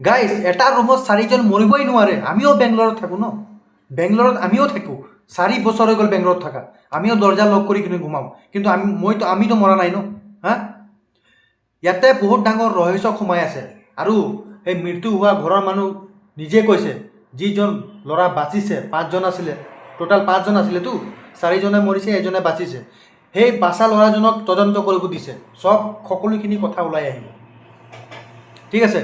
Guys এটা ৰুমত চাৰিজন মৰিবই নোৱাৰে। আমিও বেংগলৰত থাকোঁ ন, বেংগলৰত আমিও থাকোঁ। 4 বছৰ হৈ গ'ল বেংগলৰত থাকা, আমিও দৰ্জা লক কৰি কিনে ঘুমাওঁ, কিন্তু আমিতো মৰা নাই ন। হা, ইয়াতে বহুত ডাঙৰ ৰহস্য সোমাই আছে। আৰু সেই মৃত্যু হোৱা ঘৰৰ মানুহ নিজে কৈছে, যিজন ল'ৰা বাচিছে, 5জন আছিলে, টোটাল 5জন আছিলেতো, 4জনে মৰিছে, এজনে বাচিছে। সেই বাচা ল'ৰাজনক তদন্ত কৰিব দিছে, সকলোখিনি কথা ওলাই আহিব। ঠিক আছে,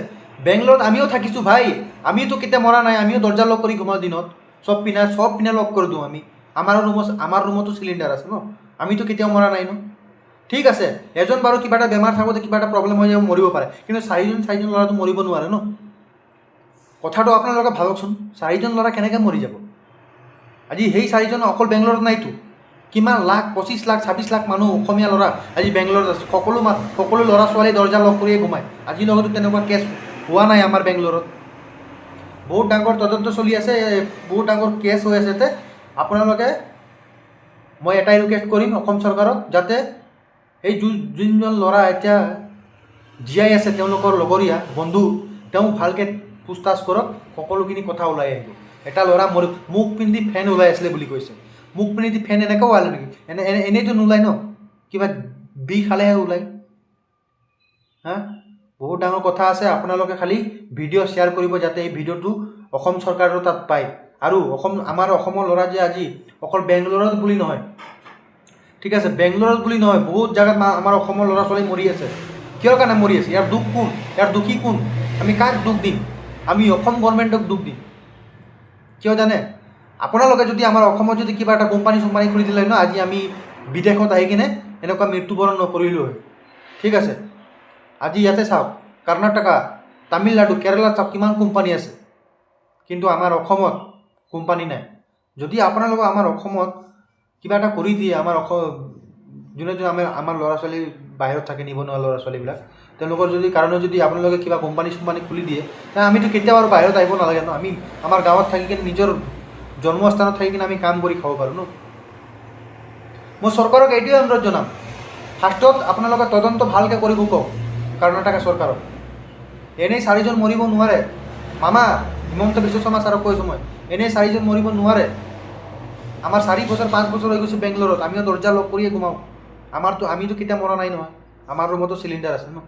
বেংগলৰত আমিও থাকিছোঁ ভাই, আমিতো কেতিয়া মৰা নাই, আমিও দৰ্জা লক কৰি ঘুমাওঁ দিনত, চব পিনে লক কৰি দিওঁ আমি। আমাৰ ৰুমতো চিলিণ্ডাৰ আছে ন, আমিতো কেতিয়াও মৰা নাই ন। ঠিক আছে, এজন বাৰু কিবা এটা বেমাৰ থাকোঁতে কিবা এটা প্ৰব্লেম হৈ যাব, মৰিব পাৰে, কিন্তু চাৰিজন ল'ৰাটো মৰিব নোৱাৰে ন। কথাটো আপোনালোকে ভাবকচোন, 4জন ল'ৰা কেনেকৈ মৰি যাব? আজি সেই 4জন অকল বেংগলৰত নাইতো, কিমান লাখ, 25 লাখ 26 লাখ মানুহ অসমীয়া ল'ৰা আজি বেংগলৰত আছে। সকলো ল'ৰা ছোৱালী দৰ্জা লক কৰিয়ে ঘুমায়। আজিলৈকেতো তেনেকুৱা কেছ হোৱা নাই আমাৰ বেংগলৰত। বহুত ডাঙৰ তদন্ত চলি আছে, বহুত ডাঙৰ কেছ হৈ আছে। আপোনালোকে, মই এটাই ৰিকুৱেষ্ট কৰিম অসম চৰকাৰক, যাতে এই যোনজন ল'ৰা এতিয়া জীয়াই আছে, তেওঁলোকৰ লগৰীয়া বন্ধু, তেওঁ ভালকৈ পুছতাছ কৰক, সকলোখিনি কথা ওলাই আহিব। এটা ল'ৰা মুখ পিন্ধি ফেন ওলাই আছিলে বুলি কৈছে। মুখ পিন্ধি ফেন এনেকৈ ওলালে নেকি? এনেইতো নোলায় ন, কিবা বিষ খালেহে ওলায়। হা, বহুত ডাঙৰ কথা আছে। আপোনালোকে খালি ভিডিঅ' শ্বেয়াৰ কৰিব, যাতে এই ভিডিঅ'টো অসম চৰকাৰৰ তাত পায়। আৰু আমাৰ অসমৰ ল'ৰা যে আজি অকল বেংগলৰত বুলি নহয়, ঠিক আছে, বেংগলৰত বুলি নহয়, বহুত জেগাত আমাৰ অসমৰ ল'ৰা ছোৱালী মৰি আছে। কিহৰ কাৰণে মৰি আছে? ইয়াৰ দুখ কোন? ইয়াৰ দুখী কোন? আমি কাক দুখ দিম? আমি অসম গভৰ্ণমেণ্টক দুখ দিম। কিয় জানে? আপোনালোকে যদি আমাৰ অসমত যদি কিবা এটা কোম্পানী খুলি দিলে ন, আজি আমি বিদেশত আহি কিনে এনেকুৱা মৃত্যুবৰণ নকৰিলোঁ হয়। ঠিক আছে, আজি ইয়াতে চাওক, কৰ্ণাটকা, তামিলনাডু, কেৰেলাত চাওক কিমান কোম্পানী আছে, কিন্তু আমাৰ অসমত কোম্পানী নাই। যদি আপোনালোকে আমাৰ অসমত কিবা এটা কৰি দিয়ে, যোনে আমাৰ ল'ৰা ছোৱালী বাহিৰত থাকে, নিবনুৱা ল'ৰা ছোৱালীবিলাক, তেওঁলোকৰ কাৰণে যদি আপোনালোকে কিবা কোম্পানী খুলি দিয়ে, তেতিয়া আমিতো কেতিয়াও আৰু বাহিৰত আহিব নালাগে ন। আমি আমাৰ গাঁৱত থাকি কিনে, নিজৰ জন্মস্থানত থাকি কিনে আমি কাম কৰি খাব পাৰোঁ ন। মই চৰকাৰক এইটোৱে অনুৰোধ জনাম, ফাৰ্ষ্টত আপোনালোকে তদন্ত ভালকৈ কৰিব কওক কৰ্ণাটকা চৰকাৰক। এনেই 4জন মৰিব নোৱাৰে। মামা হিমন্ত বিশ্ব শৰ্মা ছাৰক কৈছোঁ মই, এনেই 4জন মৰিব নোৱাৰে। আমাৰ 4 বছৰ 5 বছৰ হৈ গৈছে বেংগলৰত, আমিও দৰ্জা লক কৰিয়ে ঘুমাওঁ। আমিতো কেতিয়া মৰা নাই নহয়, আমাৰ ৰুমতো চিলিণ্ডাৰ আছে ন।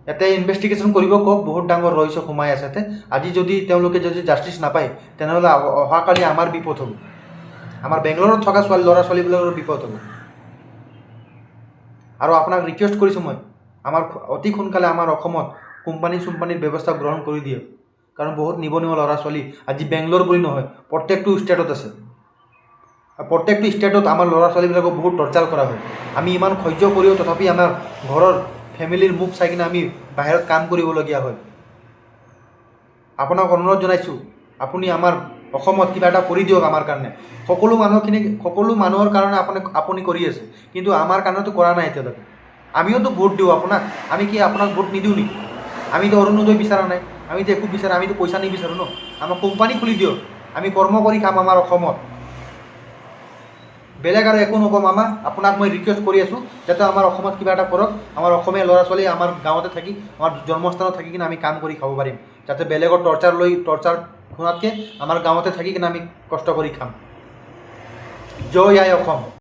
ইয়াতে ইনভেষ্টিগেশ্যন কৰিব কওক, বহুত ডাঙৰ ৰহস্য সোমাই আছে ইয়াতে। আজি যদি তেওঁলোকে জাষ্টিছ নাপায়, তেনেহ'লে অহাকালি আমাৰ বিপদ হ'ব, আমাৰ বেংগলৰত থকা ল'ৰা ছোৱালীবিলাকৰ বিপদ হ'ব। আৰু আপোনাক ৰিকুৱেষ্ট কৰিছোঁ মই, অতি সোনকালে আমাৰ অসমত কোম্পানীৰ ব্যৱস্থা গ্ৰহণ কৰি দিয়ক। কাৰণ বহুত নিবনুৱা ল'ৰা ছোৱালী আজি বেংগলোৰ বুলি নহয়, প্ৰত্যেকটো ষ্টেটত আছে। প্ৰত্যেকটো ষ্টেটত আমাৰ ল'ৰা ছোৱালীবিলাকক বহুত টৰ্চাৰ কৰা হয়। আমি ইমান সহ্য কৰিও তথাপি আমাৰ ঘৰৰ ফেমিলিৰ মুখ চাই কিনে আমি বাহিৰত কাম কৰিবলগীয়া হয়। আপোনাক অনুৰোধ জনাইছোঁ, আপুনি আমাৰ অসমত কিবা এটা কৰি দিয়ক আমাৰ কাৰণে। সকলো মানুহৰ কাৰণে আপুনি কৰি আছে, কিন্তু আমাৰ কাৰণেতো কৰা নাই এতিয়ালৈকে। আমিওতো ভোট দিওঁ আপোনাক, আমি কি আপোনাক ভোট নিদিওঁ নেকি? আমিতো অৰুণোদয় বিচৰা নাই, আমিতো একো আমিতো পইচা নিবিচাৰোঁ ন। আমাক কোম্পানী খুলি দিয়ক, আমি কৰ্ম কৰি খাম আমাৰ অসমত। বেলেগ আৰু একো নকওঁ মামা, আপোনাক মই ৰিকুৱেষ্ট কৰি আছোঁ, যাতে আমাৰ অসমত কিবা এটা কৰক। আমাৰ অসমীয়া ল'ৰা ছোৱালী আমাৰ গাঁৱতে থাকি, আমাৰ জন্মস্থানত থাকি কিনে আমি কাম কৰি খাব পাৰিম, যাতে বেলেগৰ টৰ্চাৰ শুনাতকৈ আমাৰ গাঁৱতে থাকি কিনে আমি কষ্ট কৰি খাম। জয় আই অসম।